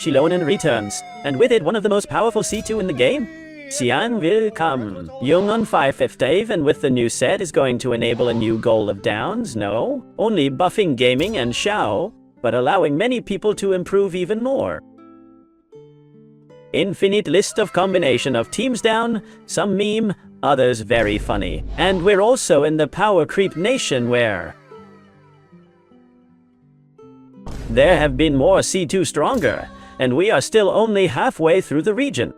xilonen returns, and with it one of the most powerful C2 in the game. Xian will come. Young on 5th Dave, and with the new set is going to enable a new goal of downs, no? Only buffing gaming and Xiao, but allowing many people to improve even more. Infinite list of combination of teams down, some meme, others very funny. And we're also in the power creep nation where there have been more C2 stronger, and we are still only halfway through the region.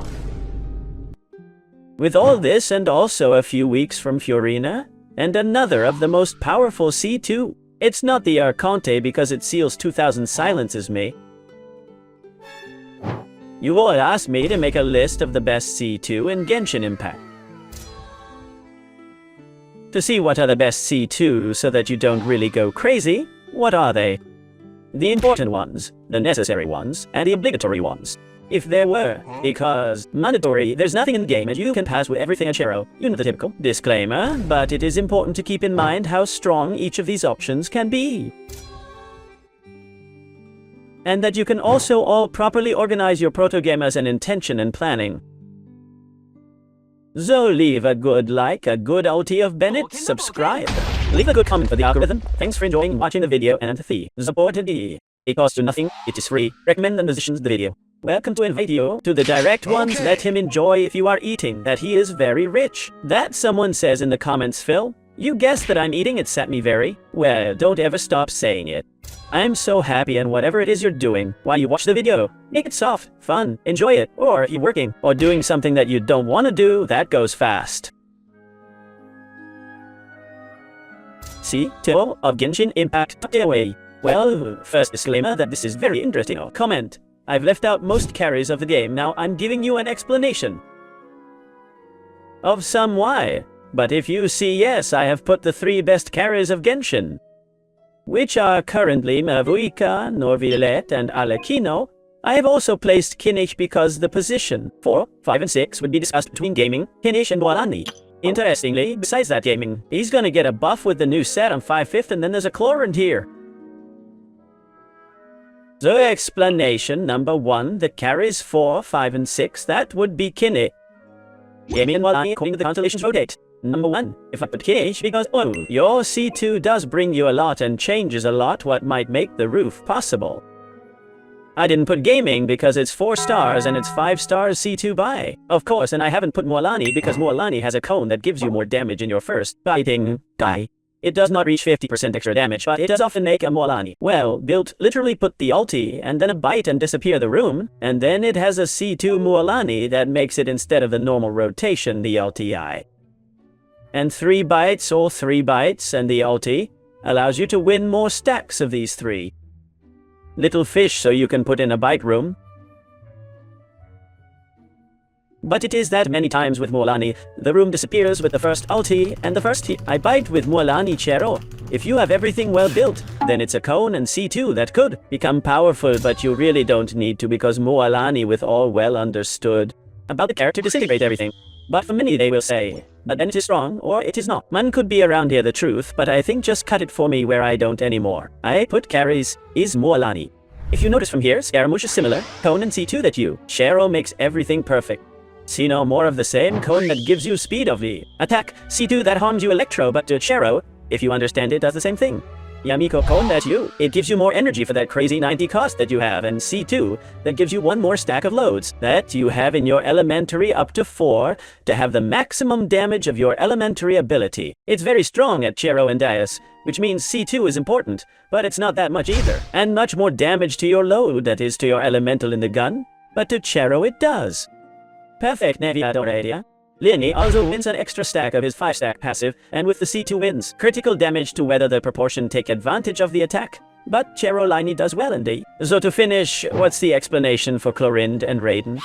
With all this and also a few weeks from Fiorina, and another of the most powerful C2. It's not the Arconte because it seals 2000 silences me. You all asked me to make a list of the best C2 in Genshin Impact. To see what are the best C2 so that you don't really go crazy, what are they? The important ones, the necessary ones, and the obligatory ones. If there were, because mandatory, there's nothing in the game and you can pass with everything at Chero. You know the typical disclaimer, but it is important to keep in mind how strong each of these options can be. And that you can also all properly organize your proto-gamers and intention and planning. So leave a good like, a good ulti of Bennett, subscribe. Leave a good comment for the algorithm. Thanks for enjoying watching the video and the supported it. It costs you nothing, it is free. Recommend the musicians the video. Welcome to invite you to the direct ones. Let him enjoy if you are eating that he is very rich. That someone says in the comments, Phil. You guessed that I'm eating, it set me very well. Don't ever stop saying it. I'm so happy, and whatever it is you're doing while you watch the video, make it soft, fun, enjoy it. Or if you're working or doing something that you don't want to do, that goes fast. See, Till of Genshin Impact away. Well, first disclaimer that this is very interesting. Comment. I've left out most carries of the game, now I'm giving you an explanation of some why. But if you see, yes, I have put the 3 best carries of Genshin, which are currently Mavuika, Norvillette, and Alekino. I have also placed Kinich because the position 4, 5, and 6 would be discussed between gaming, Kinich, and Walani. Interestingly, besides that gaming, he's gonna get a buff with the new set on 5/5, and then there's a Chlorant here. So explanation number 1, that carries 4, 5, and 6, that would be Kinich. Gaming and Walani according to the constellations rotate. Number 1, if I put Kinich because, oh, your C2 does bring you a lot and changes a lot what might make the roof possible. I didn't put gaming because it's 4 stars and it's 5 stars C2 buy. Of course, and I haven't put Mualani because Mualani has a cone that gives you more damage in your first biting die. It does not reach 50% extra damage, but it does often make a Mualani well built. Literally put the ulti and then a bite and disappear the room, and then it has a C2 Mualani that makes it, instead of the normal rotation, the LTI. And 3 bites or 3 bites and the ulti allows you to win more stacks of these 3 little fish so you can put in a bite room. But it is that many times with Mualani, the room disappears with the first ulti and the first hit. I bite with Mualani Chero. If you have everything well built, then it's a cone and C2 that could become powerful, but you really don't need to because Mualani with all well understood about the character disintegrate everything. But for many they will say, but then it is strong or it is not. Man could be around here the truth, but I think just cut it for me where I don't anymore. I put carries is Mualani. If you notice from here, Scaramouche is similar, cone and C2 that you. Chero makes everything perfect. See no more of the same, cone that gives you speed of the attack, C2 that harms you electro, but Chero, if you understand it, does the same thing. Yamiko cone that you, it gives you more energy for that crazy 90 cost that you have, and C2 that gives you 1 more stack of loads that you have in your elementary up to 4 to have the maximum damage of your elementary ability. It's very strong at Chero and Dias, which means C2 is important, but it's not that much either. And much more damage to your load, that is to your elemental in the gun, but to Chero it does. Perfect Naviadoradia. Lini also wins an extra stack of his 5-stack passive, and with the C2 wins critical damage to weather the proportion take advantage of the attack. But Chero Lini does well indeed. So to finish, what's the explanation for Chlorant and Raiden?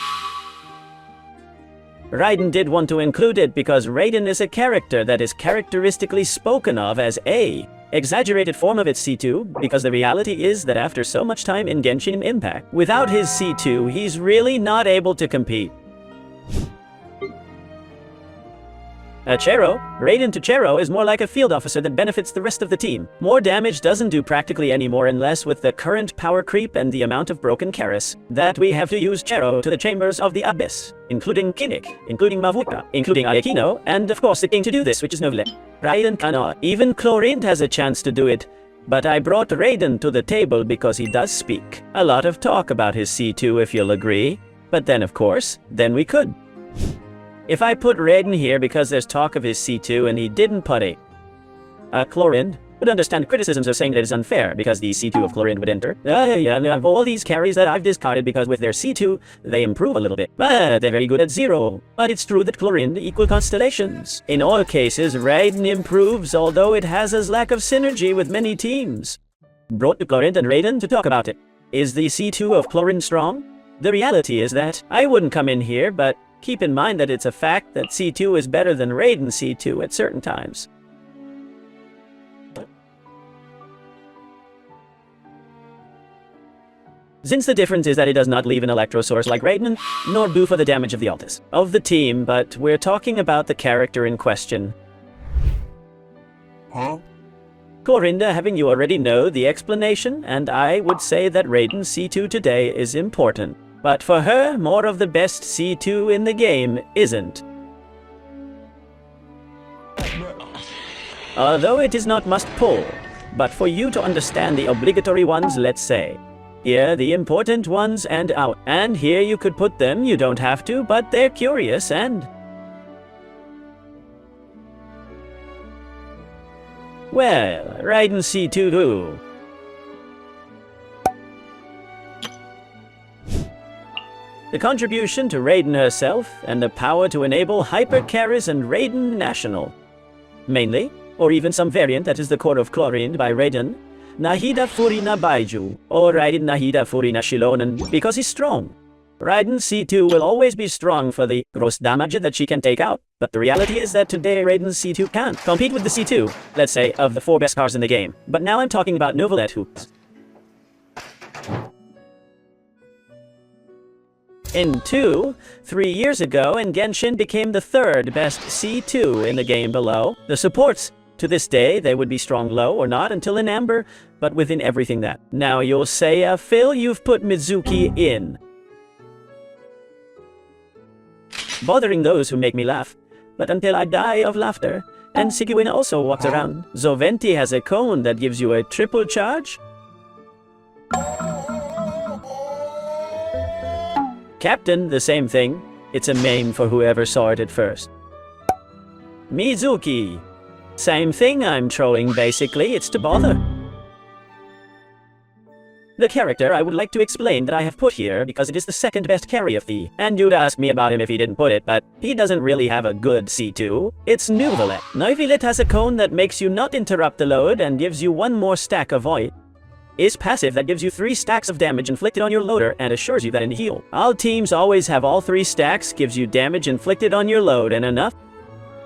Raiden did want to include it because Raiden is a character that is characteristically spoken of as a exaggerated form of its C2, because the reality is that after so much time in Genshin Impact, without his C2 he's really not able to compete. Chero, Raiden to Chero is more like a field officer that benefits the rest of the team. More damage doesn't do practically any more unless with the current power creep and the amount of broken Karis that we have to use Chero to the chambers of the abyss, including Kinnick, including Mavuka, including Ayakino, and of course the king to do this, which is Novlet. Raiden cannot. Even Chlorinde has a chance to do it. But I brought Raiden to the table because he does speak. A lot of talk about his C2 if you'll agree. But then of course, then we could. If I put Raiden here because there's talk of his C2 and he didn't put a Chlorinde, would understand criticisms of saying that it's unfair because the C2 of Chlorinde would enter. Of all these carries that I've discarded because with their C2, they improve a little bit. But they're very good at 0. But it's true that Chlorinde equal constellations. In all cases, Raiden improves, although it has a lack of synergy with many teams. Brought to Chlorinde and Raiden to talk about it. Is the C2 of Chlorinde strong? The reality is that I wouldn't come in here, but keep in mind that it's a fact that C2 is better than Raiden C2 at certain times. Since the difference is that it does not leave an electro source like Raiden, nor boo for the damage of the Altis of the team, but we're talking about the character in question. Huh? Chlorinde, having you already know the explanation, and I would say that Raiden's C2 today is important. But for her, more of the best C2 in the game isn't. Although it is not must pull, but for you to understand the obligatory ones, let's say. Here, the important ones and out. And here you could put them, you don't have to, but they're curious and... Well, Raiden C2 The contribution to Raiden herself, and the power to enable Hyper Karis and Raiden National. Mainly, or even some variant that is the core of Chlorinde by Raiden, Nahida Furina Baiju, or Raiden Nahida Furina xilonen, because he's strong. Raiden C2 will always be strong for the gross damage that she can take out, but the reality is that today Raiden's C2 can't compete with the C2, let's say, of the 4 best cars in the game. But now I'm talking about Novelet hoops. In 3 years ago, and Genshin became the 3rd best C2 in the game below. The supports, to this day, they would be strong low or not until in Amber, but within everything that. Now you'll say, Phil, you've put Mizuki in. Bothering those who make me laugh, but until I die of laughter. And Sigewin also walks around. Zoventi has a cone that gives you a triple charge. Captain, the same thing. It's a meme for whoever saw it at first. Mizuki. Same thing, I'm trolling basically, it's to bother. The character I would like to explain that I have put here because it is the 2nd best carry of the, and you'd ask me about him if he didn't put it, but he doesn't really have a good C2. It's Novelet. Novelet has a cone that makes you not interrupt the load and gives you 1 more stack of void. Is passive that gives you 3 stacks of damage inflicted on your loader and assures you that in heal. All teams always have all 3 stacks, gives you damage inflicted on your load and enough.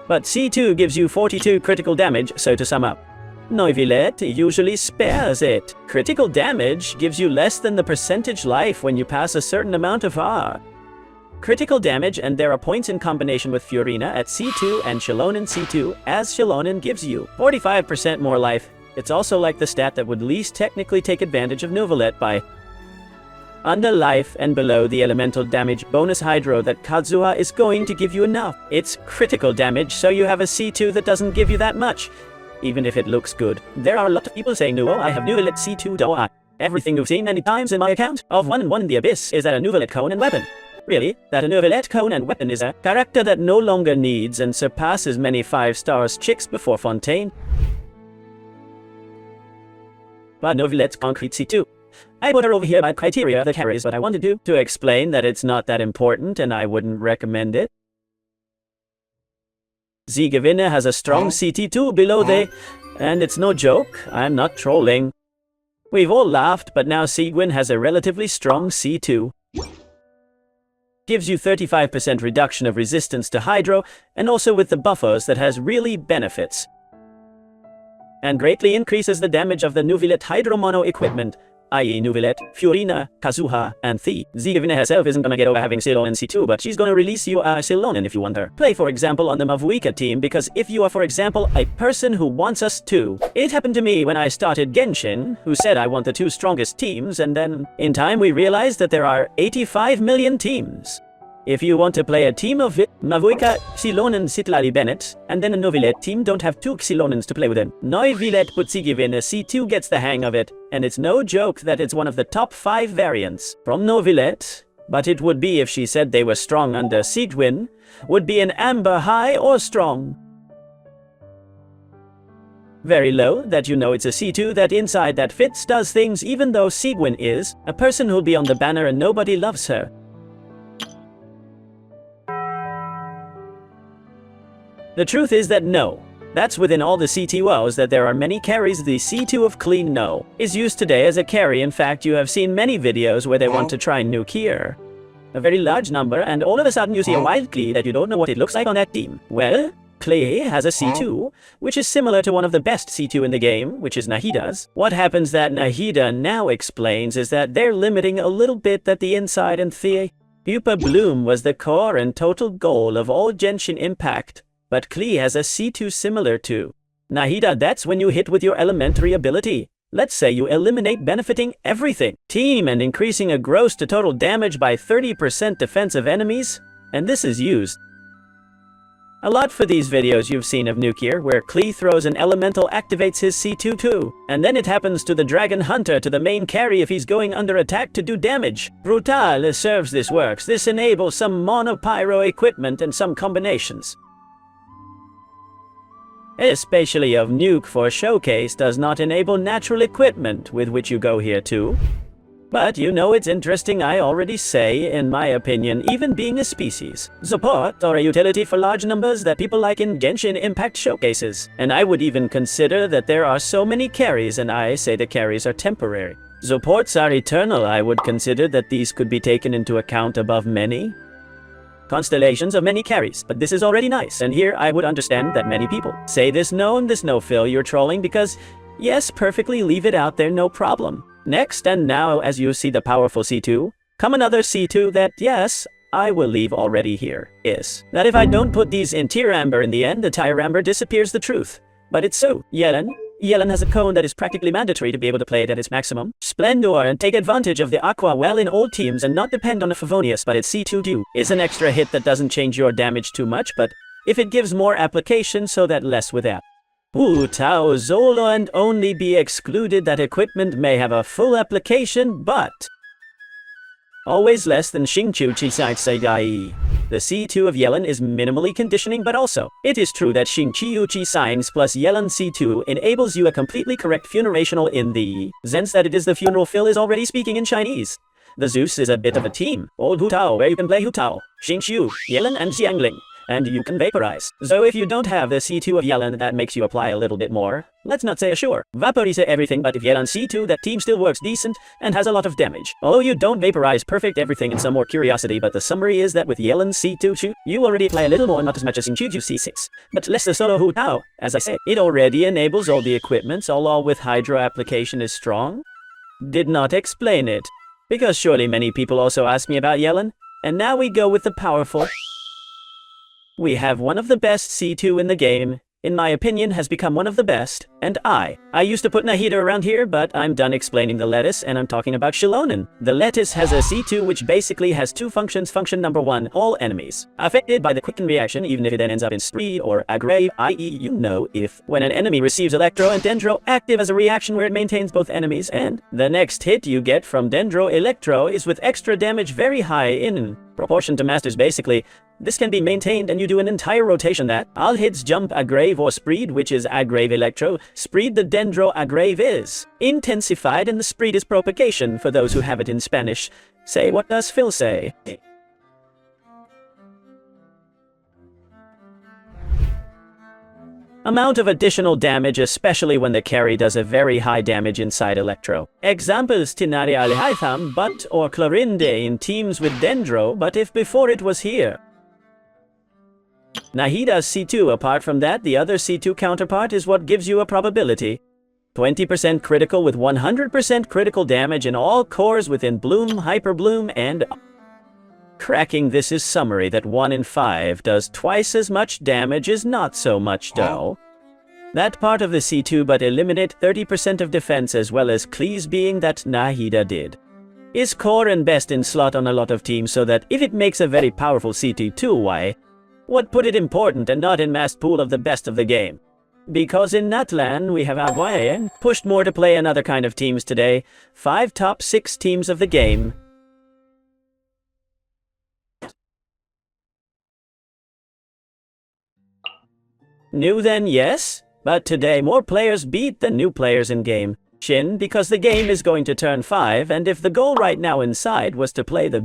But C2 gives you 42 critical damage, so to sum up. Novelet usually spares it. Critical damage gives you less than the percentage life when you pass a certain amount of R. Critical damage, and there are points in combination with Furina at C2 and xilonen C2, as xilonen gives you 45% more life. It's also like the stat that would least technically take advantage of Novelet by under life and below the elemental damage bonus hydro that Kazuha is going to give you enough. It's critical damage, so you have a C2 that doesn't give you that much, even if it looks good. There are a lot of people saying, no, I have Novelet C2 do I. Everything you've seen many times in my account of 1 and 1 in the Abyss is that a Novelet cone and weapon. Really, that a Novelet cone and weapon is a character that no longer needs and surpasses many 5 stars chicks before Fontaine. But Novelet's concrete C2. I put her over here by criteria that carries what I wanted to explain that it's not that important and I wouldn't recommend it. Zigavina has a strong CT2 below they, and it's no joke, I'm not trolling. We've all laughed, but now Sigwin has a relatively strong C2. Gives you 35% reduction of resistance to Hydro, and also with the buffers that has really benefits. And greatly increases the damage of the Novelet Hydro Mono equipment. i.e. Nuvilette, Fiorina, Kazuha, and Thi. Zigavina herself isn't gonna get over having xilonen C2, but she's gonna release you a xilonen if you want her. Play, for example, on the Mavuika team, because if you are, for example, a person who wants us to. It happened to me when I started Genshin, who said I want the 2 strongest teams, and then, in time, we realized that there are 85 million teams. If you want to play a team of Mavuika, Xilonen, Sitlali Bennett, and then a Novilette team, don't have 2 Xilonens to play with it. Noivilette Putsigivin C2 gets the hang of it, and it's no joke that it's one of the top 5 variants. From Novilette, but it would be if she said they were strong under Sigwin, would be an amber high or strong. Very low, that you know it's a C2 that inside that fits does things even though Sigwin is a person who'll be on the banner and nobody loves her. The truth is that no. That's within all the C2Os that there are many carries. The C2 of Clean No is used today as a carry. In fact, you have seen many videos where they want to try nuke here. A very large number, and all of a sudden you see a wild Klee that you don't know what it looks like on that team. Well, Klee has a C2, which is similar to one of the best C2 in the game, which is Nahida's. What happens that Nahida now explains is that they're limiting a little bit that the inside and the Pupa Bloom was the core and total goal of all Genshin Impact. But Klee has a C2 similar to Nahida. That's when you hit with your elementary ability. Let's say you eliminate benefiting everything. Team and increasing a gross to total damage by 30% defensive enemies. And this is used a lot for these videos you've seen of Nukier, where Klee throws an elemental, activates his C2 too. And then it happens to the Dragon Hunter, to the main carry if he's going under attack to do damage. Brutal serves this works. This enables some monopyro equipment and some combinations. Especially of Nuke for Showcase does not enable natural equipment with which you go here too. But you know it's interesting, I already say, in my opinion, even being a species. Support or a utility for large numbers that people like in Genshin Impact Showcases. And I would even consider that there are so many carries, and I say the carries are temporary. Supports are eternal. I would consider that these could be taken into account above many constellations of many carries, but this is already nice, and here I would understand that many people say this no Phil, you're trolling, because yes, perfectly leave it out there, no problem. Next, and now as you see the powerful C2, come another C2 that, yes, I will leave already here, is that if I don't put these in tier amber in the end, the tier amber disappears the truth. But it's so. Yellen has a cone that is practically mandatory to be able to play it at its maximum. Splendor, and take advantage of the Aqua well in all teams and not depend on a Favonius, but its C2 do is an extra hit that doesn't change your damage too much, but if it gives more application so that less with that. Wu Tao Zolo, and only be excluded that equipment may have a full application, but always less than Xingqiu Chisai Seidai. The C2 of Yellen is minimally conditioning, but also, it is true that Xingqiu Chisai's plus Yellen C2 enables you a completely correct funerational in the sense that it is the funeral. Phil is already speaking in Chinese. The Zeus is a bit of a team. Old Hu Tao, where you can play Hu Tao, Xingqiu, Yellen, and Xiangling. And you can vaporize. So if you don't have the C2 of Yellen, that makes you apply a little bit more. Let's not say assure. Vaporize everything, but if Yellen C2, that team still works decent and has a lot of damage. Although you don't vaporize perfect everything in some more curiosity, but the summary is that with Yellen C2, you already apply a little more, not as much as in Chuju C6. But less the solo Hu Tao. As I said, it already enables all the equipments, all with Hydro application is strong. Did not explain it. Because surely many people also ask me about Yellen. And now we go with the powerful. We have one of the best C2 in the game, in my opinion has become one of the best, and I used to put Nahida around here, but I'm done explaining the lettuce and I'm talking about xilonen. The lettuce has a C2 which basically has 2 functions. Function number 1, all enemies affected by the quicken reaction, even if it then ends up in spree or aggrave, i.e. you know, if when an enemy receives electro and dendro, active as a reaction where it maintains both enemies, and the next hit you get from dendro electro is with extra damage very high in proportion to masters. Basically, this can be maintained and you do an entire rotation that all hits jump aggrave or spreed, which is aggrave electro. Spreed the dendro aggrave is intensified and the spreed is propagation for those who have it in Spanish. Say, what does Phil say? Amount of additional damage, especially when the carry does a very high damage inside electro. Examples Tinari Alihaitham, but or Clorinde in teams with dendro, but if before it was here. Nahida's C2, apart from that, the other C2 counterpart is what gives you a probability. 20% critical with 100% critical damage in all cores within Bloom, Hyper Bloom, and cracking. This is summary that 1 in 5 does twice as much damage is not so much though. That part of the C2 but eliminate 30% of defense as well as clease being that Nahida did. Is core and best in slot on a lot of teams so that if it makes a very powerful C2 why? What put it important and not in mass pool of the best of the game? Because in NATLAN we have Aguayen pushed more to play another kind of teams today. 5 top 6 teams of the game. New then, yes, but today more players beat than new players in game. Shin, because the game is going to turn 5, and if the goal right now inside was to play the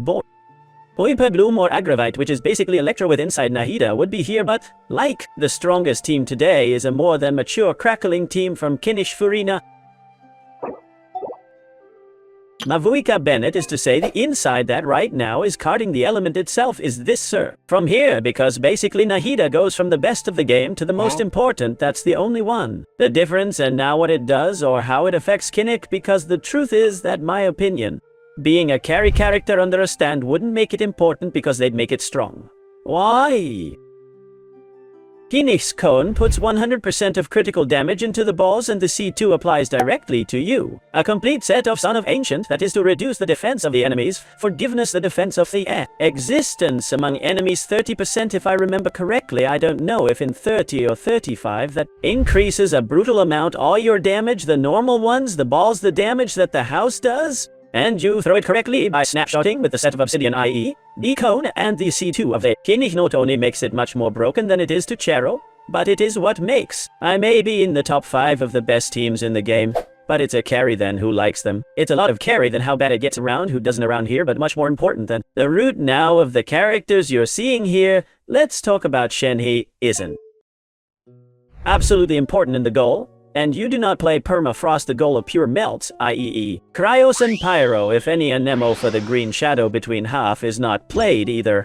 Hyper Bloom or Aggravite, which is basically Electro with inside Nahida, would be here, but like the strongest team today is a more than mature crackling team from Kinish Furina. Mavuika Bennett is to say the inside that right now is carding the element itself is this sir. From here, because basically Nahida goes from the best of the game to the most important, that's the only one. The difference and now what it does or how it affects Kinnick, because the truth is that my opinion, being a carry character under a stand wouldn't make it important because they'd make it strong. Why? Kinnick's cone puts 100% of critical damage into the balls and the C2 applies directly to you. A complete set of Son of Ancient that is to reduce the defense of the enemies, forgiveness the defense of the existence among enemies 30% if I remember correctly. I don't know if in 30 or 35 that increases a brutal amount all your damage, the normal ones, the balls, the damage that the house does. And you throw it correctly by snapshotting with the set of Obsidian, i.e. the cone and the C2 of the Kinnick not only makes it much more broken than it is to Chero, but it is what makes. I may be in the top 5 of the best teams in the game, but it's a carry then who likes them. It's a lot of carry than how bad it gets around who doesn't around here, but much more important than the root now of the characters you're seeing here. Let's talk about Shen. He isn't absolutely important in the goal. And you do not play Permafrost the goal of pure melts, i.e. Cryos and Pyro if any Anemo for the green shadow between half is not played either.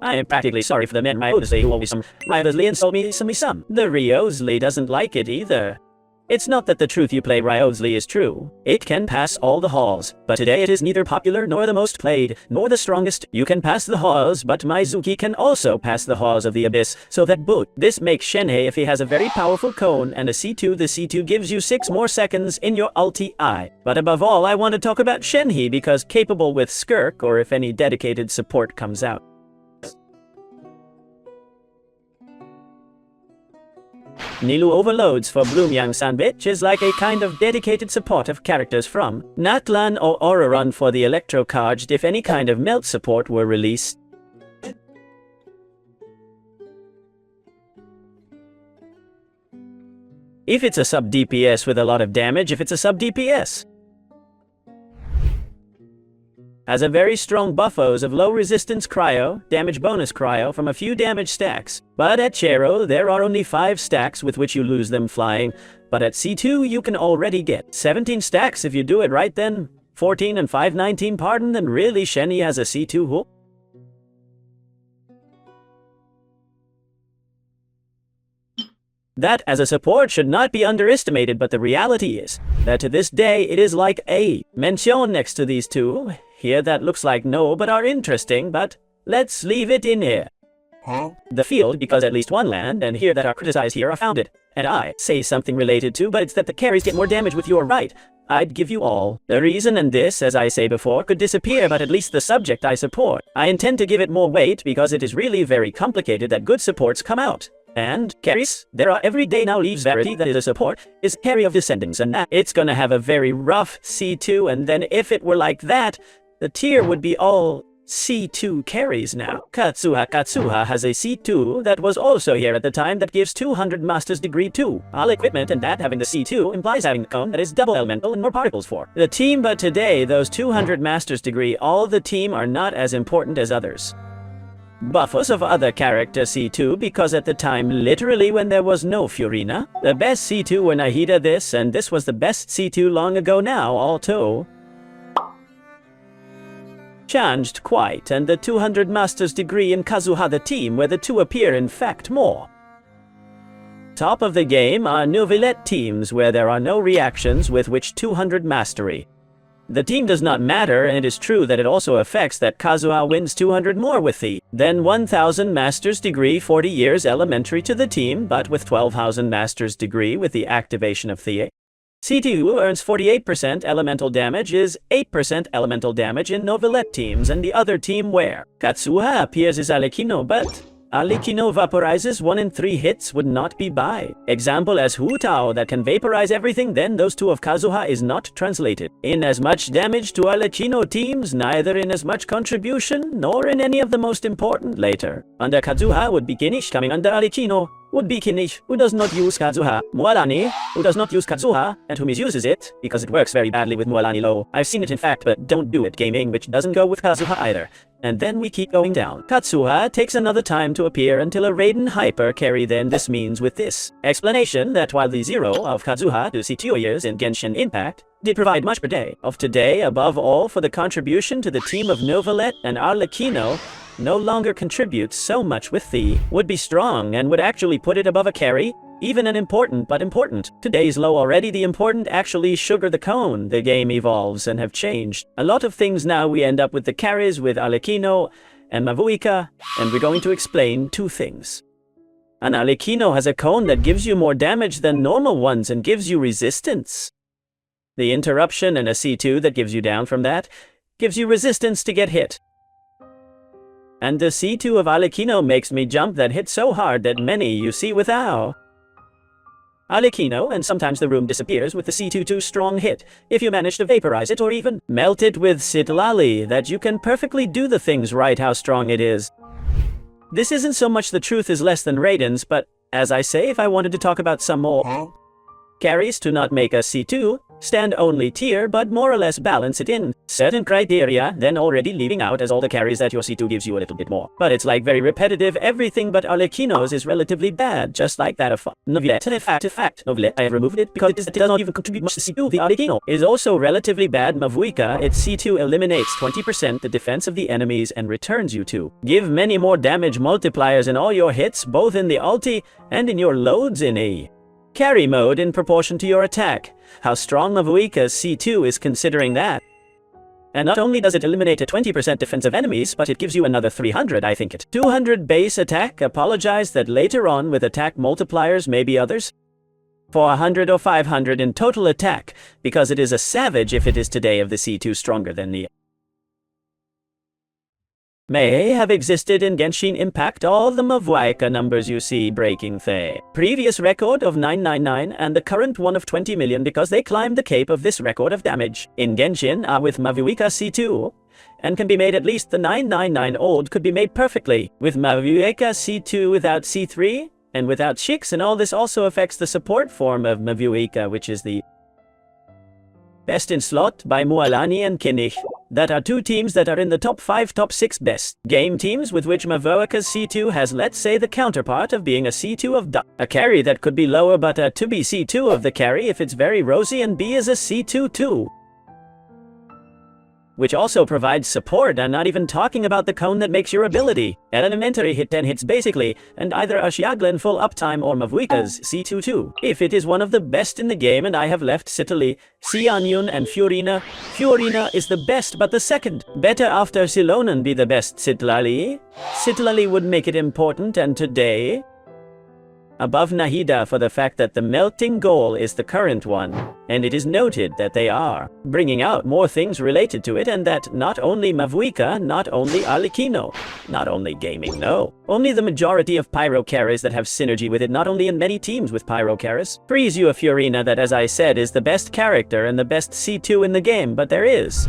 I am practically sorry for the men Ryosley who always Ryosley insult me some. The Ryosley doesn't like it either. It's not that the truth you play Ryosley is true. It can pass all the halls, but today it is neither popular nor the most played, nor the strongest. You can pass the halls, but Mizuki can also pass the halls of the abyss, so that boot. This makes Shenhei if he has a very powerful cone and a C2. The C2 gives you 6 more seconds in your ulti I. But above all, I want to talk about Shenhei because capable with Skirk or if any dedicated support comes out. Nilu overloads for Bloomyang Sandwich is like a kind of dedicated support of characters from Natlan or Aurorun for the Electro Charged if any kind of melt support were released. If it's a sub DPS with a lot of damage, if it's a sub DPS. Has a very strong buffos of low resistance cryo, damage bonus cryo from a few damage stacks. But at Chero there are only 5 stacks with which you lose them flying, but at C2 you can already get 17 stacks if you do it right then. 14 and 5 19 pardon, then really Shenhei has a C2 hook. That as a support should not be underestimated, but the reality is that to this day it is like a mention next to these two. Here that looks like no but are interesting, but let's leave it in here. The field, because at least one land and here that are criticized here are founded. And I say something related to, but it's that the carries get more damage with your right. I'd give you all the reason, and this, as I say before, could disappear, but at least the subject I support. I intend to give it more weight because it is really very complicated that good supports come out. And carries, there are every day now leaves Verity that is a support, is carry of Descendants, and it's gonna have a very rough C2, and then if it were like that, the tier would be all C2 carries now. Katsuha has a C2 that was also here at the time that gives 200 Master's Degree 2. All equipment and that having the C2 implies having the cone that is double elemental and more particles for the team, but today those 200 Master's Degree all the team are not as important as others. Buffos of other character C2 because at the time literally when there was no Furina, the best C2 were Nahida this and this was the best C2 long ago now also. Changed quite, and the 200 Master's Degree in Kazuha the team where the two appear in fact more. Top of the game are novelette teams where there are no reactions with which 200 mastery. The team does not matter, and it is true that it also affects that Kazuha wins 200 more with the then 1000 master's degree 40 years elementary to the team, but with 12,000 master's degree with the activation of the C2 earns 48% elemental damage is 8% elemental damage in novelette teams, and the other team where Katsuha appears is Alekino, but Alekino vaporizes 1 in 3 hits would not be by. Example as Hu Tao that can vaporize everything, then those 2 of Kazuha is not translated. In as much damage to Alekino teams, neither in as much contribution, nor in any of the most important later. Under Kazuha would be Kinish, coming under Alekino would be Kinish, who does not use Kazuha. Mualani, who does not use Kazuha, and who misuses it, because it works very badly with Mualani low. I've seen it in fact, but don't do it gaming, which doesn't go with Kazuha either. And then we keep going down. Katsuha takes another time to appear until a Raiden hyper carry, then this means with this explanation that while the 0 of Kazuha to see 2 years in Genshin Impact did provide much per day of today, above all for the contribution to the team of Novelette and Arlecchino, no longer contributes so much with the would be strong and would actually put it above a carry, even an important but important. Today's low already the important actually sugar the cone. The game evolves and have changed a lot of things. Now we end up with the carries with Arlecchino and Mavuika, and we're going to explain 2 things. An Arlecchino has a cone that gives you more damage than normal ones and gives you resistance. The interruption and a C2 that gives you down from that gives you resistance to get hit. And the C2 of Arlecchino makes me jump that hit so hard that many you see without Arlecchino, and sometimes the room disappears with the C2 too strong hit, if you manage to vaporize it or even melt it with Citlali, that you can perfectly do the things right how strong it is. This isn't so much the truth is less than Raiden's, but as I say, if I wanted to talk about some more carries to not make a C2 stand only tier, but more or less balance it in certain criteria, then already leaving out as all the carries that your C2 gives you a little bit more. But it's like very repetitive everything, but Arlecchino's is relatively bad, just like that of Novelette. And in fact, Novelette, I have removed it because it does not even contribute much to C2. The Arlecchino is also relatively bad. Mavuika, its C2 eliminates 20% the defense of the enemies and returns you to give many more damage multipliers in all your hits, both in the ulti and in your loads in a carry mode in proportion to your attack. How strong Mavuika's C2 is considering that. And not only does it eliminate a 20% defense of enemies, but it gives you another 300, I think it. 200 base attack, apologize that later on with attack multipliers maybe others. 400 or 500 in total attack, because it is a savage if it is today of the C2 stronger than the may have existed in Genshin Impact. All the Mavuika numbers you see breaking the previous record of 999 and the current one of 20 million because they climbed the cape of this record of damage in Genshin are with Mavuika C2 and can be made at least the 999 old could be made perfectly with Mavuika C2 without C3 and without Shix, and all this also affects the support form of Mavuika, which is the best in slot by Mualani and Kinich. That are 2 teams that are in the top 5, top 6 best game teams, with which Mavuika's C2 has, let's say, the counterpart of being a C2 of a carry that could be lower, but to be C2 of the carry if it's very rosy, and B is a C2 too, which also provides support. I'm not even talking about the cone that makes your ability elementary hit 10 hits basically, and either a xilonen full uptime or Mavuika's C2 too. If it is one of the best in the game, and I have left Citali, Xianyun and Fiorina. Fiorina is the best, but the second better after xilonen be the best Citlali. Citlali would make it important, and today above Nahida for the fact that the melting goal is the current one, and it is noted that they are bringing out more things related to it, and that not only Mavuika, not only Arlecchino, not only gaming, no, only the majority of pyro carries that have synergy with it, not only in many teams with pyro carries, frees you a Fiorina that, as I said, is the best character and the best C2 in the game, but there is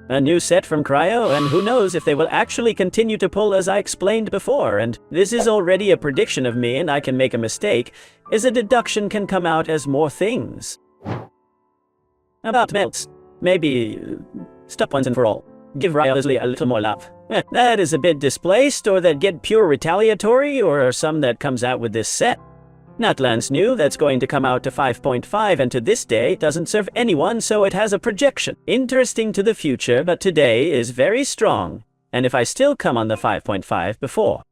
a new set from Cryo, and who knows if they will actually continue to pull as I explained before, and this is already a prediction of me and I can make a mistake, is a deduction can come out as more things. About melts. Maybe stop once and for all. Give Ryosley a little more love. That is a bit displaced, or that get pure retaliatory, or some that comes out with this set. NATLAN's new that's going to come out to 5.5, and to this day doesn't serve anyone, so it has a projection. Interesting to the future, but today is very strong. And if I still come on the 5.5 before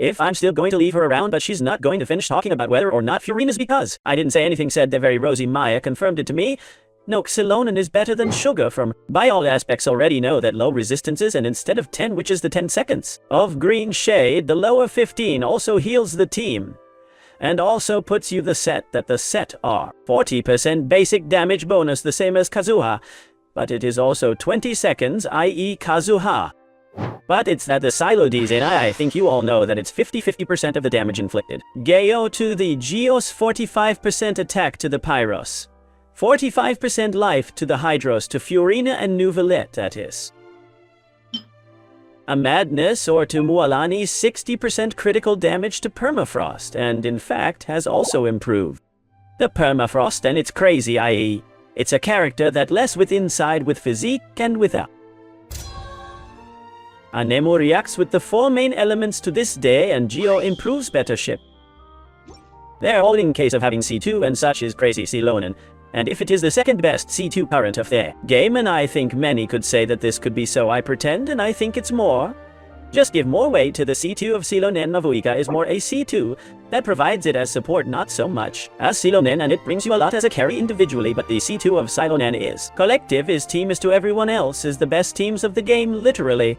if I'm still going to leave her around, but she's not going to finish talking about whether or not Furina's because I didn't say anything, said the very rosy Maya confirmed it to me. No, xilonen is better than sugar from by all aspects already know that low resistances, and instead of 10, which is the 10 seconds of green shade, the lower 15 also heals the team. And also puts you the set that the set are 40% basic damage bonus, the same as Kazuha. But it is also 20 seconds, i.e. Kazuha. But it's that the Xilodes, and I think you all know that it's 50% of the damage inflicted. Geo to the Geos, 45% attack to the Pyros. 45% life to the Hydros, to Furina and Nuvalet, that is. A Madness or to Mualani, 60% critical damage to Permafrost, and in fact has also improved. The Permafrost, and it's crazy, i.e. it's a character that less with inside with physique and without. Anemo reacts with the 4 main elements to this day, and Geo improves better ship. They're all in case of having C2 and such is crazy xilonen. And if it is the second best C2 current of their game, and I think many could say that this could be so, I pretend, and I think it's more. Just give more weight to the C2 of xilonen. Mavuika is more a C2, that provides it as support, not so much as xilonen, and it brings you a lot as a carry individually, but the C2 of xilonen is collective, his team is to everyone else, is the best teams of the game, literally.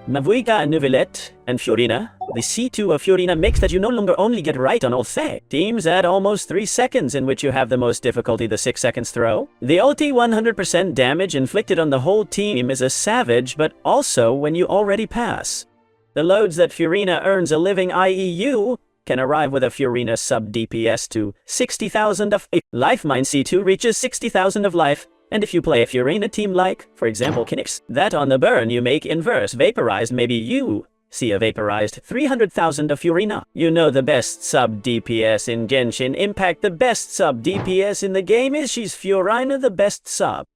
Mavuika and Nuvalet and Furina. The C2 of Furina makes that you no longer only get right on all teams at almost 3 seconds, in which you have the most difficulty, the 6 seconds throw. The ulti 100% damage inflicted on the whole team is a savage, but also when you already pass. The loads that Furina earns a living, i.e. you, can arrive with a Furina sub DPS to 60,000 of life. Mine C2 reaches 60,000 of life. And if you play a Furina team like, for example, Kinix, that on the burn you make inverse vaporized, maybe you see a vaporized 300,000 of Furina. You know the best sub DPS in Genshin Impact, the best sub DPS in the game is she's Furina, the best sub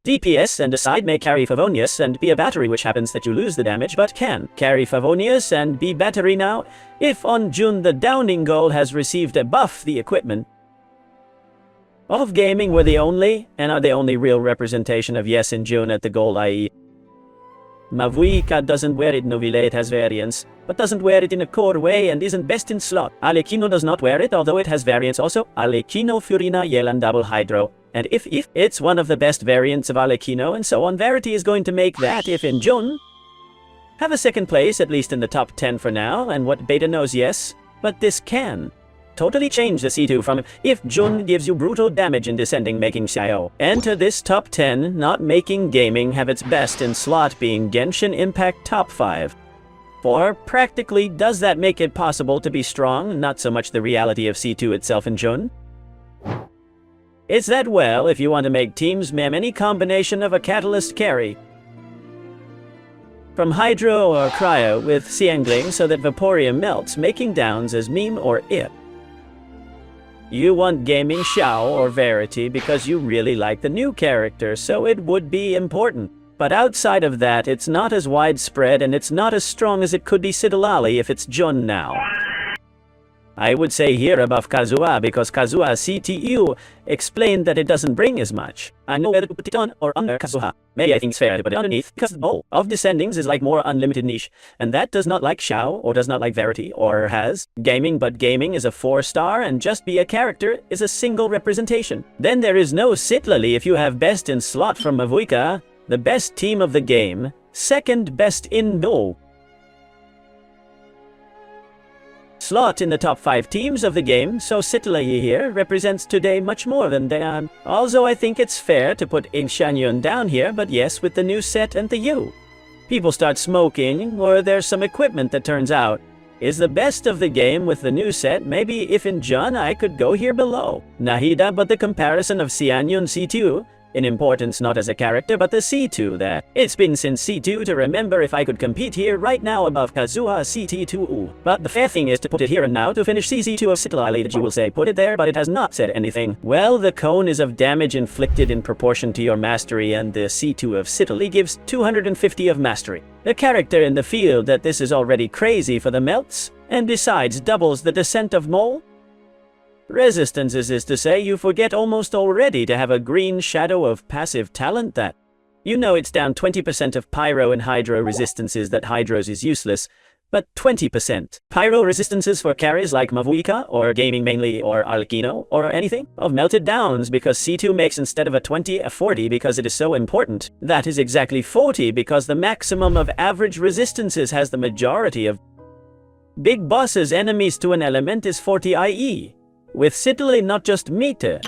DPS, and aside may carry Favonius and be a battery, which happens that you lose the damage, but can carry Favonius and be battery now. If on June the Downing Goal has received a buff, the equipment of gaming were the only, and are the only real representation of yes in June at the goal, i.e. Mavuika doesn't wear it. Nuvalet has variants, but doesn't wear it in a core way and isn't best in slot. Arlecchino does not wear it, although it has variants also. Arlecchino, Furina, Yelan, Double Hydro. And if it's one of the best variants of Arlecchino, and so on, Verity is going to make that, if in June, have a second place, at least in the top 10 for now, and what beta knows, yes, but this can totally change the C2 from if Jun gives you brutal damage in descending, making Xiao enter this top 10, not making gaming have its best in slot, being Genshin Impact top 5. For practically, does that make it possible to be strong? Not so much the reality of C2 itself in Jun. It's that, well, if you want to make teams mem any combination of a catalyst carry from Hydro or Cryo with Xiangling so that Vaporeum melts, making downs as meme, or if you want gaming Xiao or Verity because you really like the new character, so it would be important. But outside of that, it's not as widespread and it's not as strong as it could be Sidalali if it's Jun now. I would say here above Kazuha, because Kazuha CTU explained that it doesn't bring as much. I know whether to put it on or under Kazuha. Maybe I think it's fair to put it underneath, because the bowl of descendings is like more unlimited niche, and that does not like Xiao, or does not like Verity, or has gaming, but gaming is a 4-star, and just be a character is a single representation. Then there is no Sitlali if you have best in slot from Mavuika, the best team of the game, second best in no slot in the top 5 teams of the game, so Sitlali here represents today much more than them. Also, I think it's fair to put Inshanyun down here, but yes, with the new set and the U. People start smoking, or there's some equipment that turns out is the best of the game with the new set. Maybe if in Jun I could go here below Nahida, but the comparison of Xianyun C2, in importance not as a character but the C2 there. It's been since C2 to remember if I could compete here right now above Kazuha CT2. But the fair thing is to put it here and now to finish CC2 of Sitlali, that you will say put it there, but it has not said anything. Well, the cone is of damage inflicted in proportion to your mastery, and the C2 of Sitlali gives 250 of mastery. The character in the field that this is already crazy for the melts, and besides doubles the descent of Mole. Resistances is to say you forget almost already to have a green shadow of passive talent that You know it's down 20% of pyro and hydro resistances that hydros is useless, but 20%. Pyro resistances for carries like Mavuika, or Gaming Mainly, or Arlecchino, or anything, of melted downs because C2 makes instead of a 20 a 40 because it is so important. That is exactly 40 because the maximum of average resistances has the majority of big bosses enemies to an element is 40 IE, with Sidley not just meter.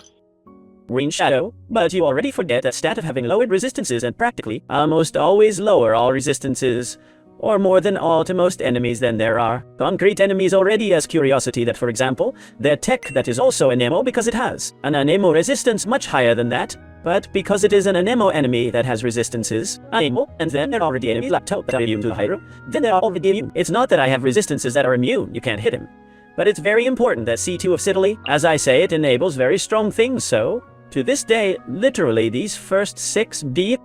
Green Shadow, but you already forget that stat of having lowered resistances and practically almost always lower all resistances, or more than all to most enemies than there are. Concrete enemies already has curiosity that, for example, their tech that is also an ammo because it has an ammo resistance much higher than that, but because it is an ammo enemy that has resistances, ammo, and then there are already enemies like that are immune to hydro, then they are already immune. It's not that I have resistances that are immune, you can't hit him. But it's very important that C2 of Sidley, as I say, it enables very strong things, so to this day, literally these first 6B,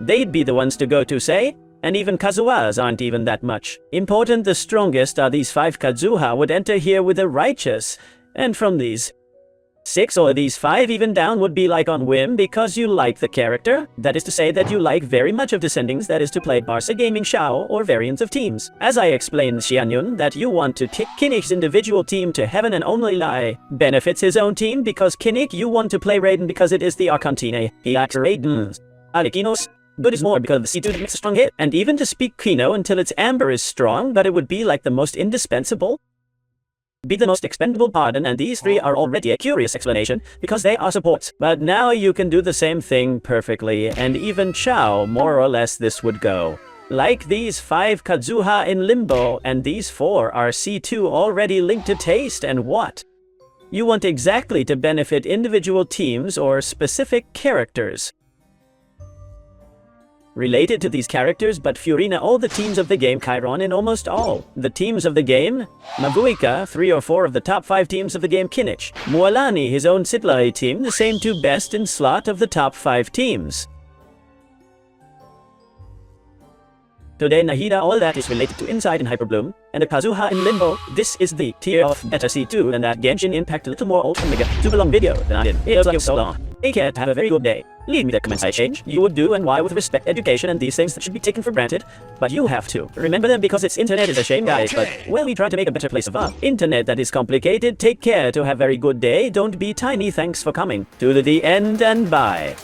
they'd be the ones to go to, say, and even Kazuhas aren't even that much. Important, the strongest are these 5 Kazuha would enter here with a righteous, and from these 6 or these 5 even down would be like on whim because you like the character, that is to say that you like very much of Descendings, that is to play Barca Gaming Shao or variants of teams. As I explained Xianyun that you want to take Kinnick's individual team to heaven and only Lai benefits his own team because Kinnick you want to play Raiden because it is the Arcantine, he acts Raiden's. Alekinos. Good is more because the C2 makes a strong hit, and even to speak Kino until its amber is strong, but it would be like the most indispensable, be the most expendable pardon, and these 3 are already a curious explanation because they are supports. But now you can do the same thing perfectly, and even Chao more or less this would go. Like these 5 Kazuha in Limbo, and these 4 are C2 already linked to taste, and what? You want exactly to benefit individual teams or specific characters related to these characters, but Furina all the teams of the game, Chiron in almost all the teams of the game, Mavuika 3 or 4 of the top 5 teams of the game, Kinich, Mualani his own Sidlai team, the same 2 best in slot of the top 5 teams. Today Nahida all that is related to Inside in Hyperbloom, and a Kazuha in Limbo. This is the tier of Beta C2, and that Genshin Impact a little more old Omega. Super long video than I did. It was like so long. Take care, have a very good day. Leave me the comments I change, you would do and why with respect, education and these things that should be taken for granted. But you have to remember them because it's internet is a shame guys, but well we try to make a better place of our internet that is complicated. Take care to have very good day, don't be tiny, thanks for coming to the end and bye.